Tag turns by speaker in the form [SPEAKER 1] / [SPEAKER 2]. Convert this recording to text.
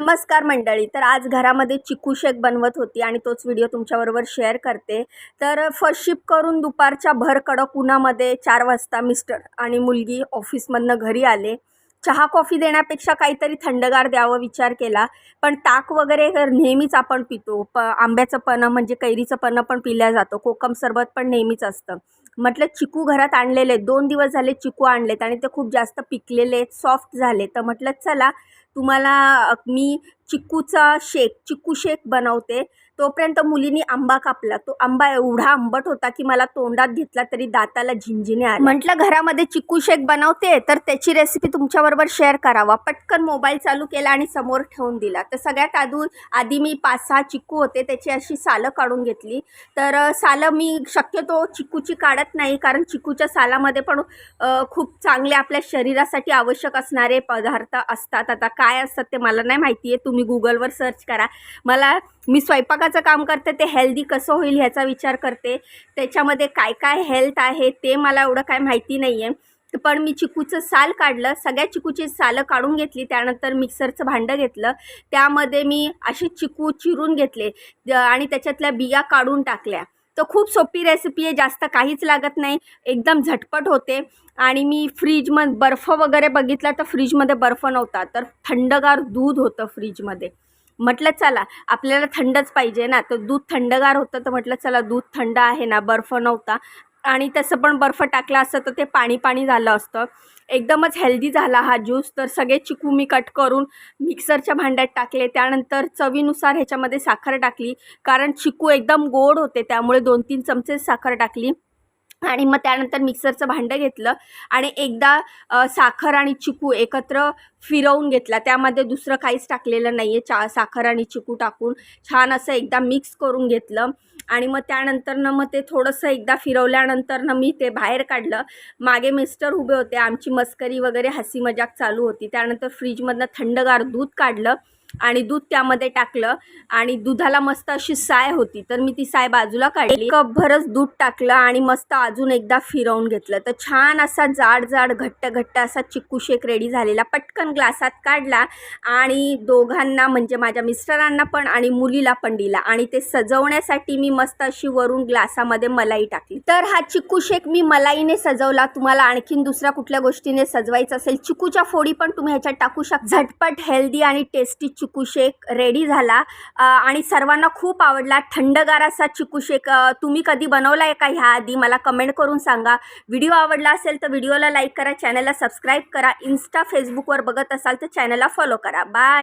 [SPEAKER 1] नमस्कार मंडळी. तर आज घरामध्ये चिकू शेक बनवत होती आणि तोच व्हिडिओ तुमच्याबरोबर शेअर करते. तर फर्स्ट शिफ्ट करून दुपारच्या भर कडक उन्हामध्ये 4 वाजता मिस्टर आणि मुलगी ऑफिसमधनं घरी आले. चहा कॉफी देण्यापेक्षा काहीतरी थंडगार द्यावं विचार केला. पण ताक वगैरे तर नेहमीच आपण पितो. आंब्याचं पन्हं म्हणजे कैरीचं पन्हं पण पिल्या जातो. कोकम सरबत पण नेहमीच असतं. म्हटलं चिकू घरात आणलेले 2 दिवस झाले चिकू आणलेत आणि ते खूप जास्त पिकलेले सॉफ्ट झाले. तर म्हटलं चला तुम्हाला मी चिकू शेक बनवते. तोपर्यंत मुलीनी आंबा कापला. तो आंबा एवढा आंबट होता की मला तोंडात घेतला तरी दाताला झिंझिण्या आल्या. म्हटलं घरामध्ये चिकू शेक बनवते तर त्याची रेसिपी तुमच्याबरोबर शेअर करावा. पटकन मोबाईल चालू केला आणि समोर ठेवून दिला. तर सगळ्यात आधी मी 5-6 चिकू होते त्याची अशी सालं काढून घेतली. तर सालं मी शक्यतो चिकूची काढत नाही, कारण चिकूच्या सालामध्ये पण खूप चांगले आपल्या शरीरासाठी आवश्यक असणारे पदार्थ असतात. आता काय असतात ते मला नाही माहिती आहे, तुम्ही गुगलवर सर्च करा. मी स्वयंपाकाचं काम करते, ते हेल्दी कसं होईल ह्याचा विचार करते. त्याच्यामध्ये काय काय हेल्थ आहे ते मला एवढं काय माहिती नाही आहे. पण मी चिकूचं साल काढलं, सगळ्या चिकूची सालं काढून घेतली. त्यानंतर मिक्सरचं भांडं घेतलं, त्यामध्ये मी असे चिकू चिरून घेतले आणि त्याच्यातल्या बिया काढून टाकल्या. तर खूप सोपी रेसिपी आहे, जास्त काहीच लागत नाही, एकदम झटपट होते. आणि मी फ्रीजमध्ये बर्फ वगैरे बघितला तर फ्रीजमध्ये बर्फ नव्हता, तर थंडगार दूध होतं फ्रीजमध्ये. म्हटलं चला आपल्याला थंडच पाहिजे ना, तर दूध थंडगार होतं. तर म्हटलं चला दूध थंड आहे ना, बर्फ नव्हता. आणि तसं पण बर्फ टाकला असतं तर ते पाणी पाणी झालं असतं. एकदमच हेल्दी झाला हा ज्यूस. तर सगळे चिकू मी कट करून मिक्सरच्या भांड्यात टाकले. त्यानंतर चवीनुसार ह्याच्यामध्ये साखर टाकली, कारण चिकू एकदम गोड होते त्यामुळे 2-3 चमचे साखर टाकली. आणि मग त्यानंतर मिक्सरचं भांडं घेतलं आणि एकदा साखर आणि चिकू एकत्र फिरवून घेतला. त्यामध्ये दुसरं काहीच टाकलेलं नाही आहे. साखर आणि चिकू टाकून छान असं एकदा मिक्स करून घेतलं. आणि मग त्यानंतरनं मग ते थोडंसं एकदा फिरवल्यानंतरनं मी ते बाहेर काढलं. मागे मिस्टर उभे होते, आमची मस्करी वगैरे हसी मजाक चालू होती. त्यानंतर फ्रीजमधनं थंडगार दूध काढलं आणि दूध त्यामध्ये टाकलं आणि दुधाला मस्त अशी साय होती, तर मी ती साय बाजूला काढली. कपभरच दूध टाकलं आणि मस्त अजून एकदा फिरवून घेतलं. तर छान असा जाड घट्ट असा चिकू शेक रेडी झालेला. पटकन ग्लासात काढला आणि दोघांना म्हणजे माझ्या मिस्टरांना पण आणि मुलीला पण दिला. आणि ते सजवण्यासाठी मी मस्त अशी वरून ग्लासामध्ये मलाई टाकली. तर हा चिकू शेक मी मलाईने सजवला. तुम्हाला आणखीन दुसऱ्या कुठल्या गोष्टीने सजवायचं असेल, चिकूच्या फोडी पण तुम्ही ह्याच्यात टाकू शकता. झटपट हेल्दी आणि टेस्टी चिकू शेक रेडी झाला आणि सर्वांना खूप आवडला. थंडगार असा चिकू शेक तुम्ही कधी बनवला आहे का ह्या आधी, मला कमेंट करून सांगा. व्हिडिओ आवडला असेल तर व्हिडिओला लाईक करा, चॅनलला सबस्क्राईब करा. इंस्टा फेसबुकवर बघत असाल तर चॅनलला फॉलो करा. बाय.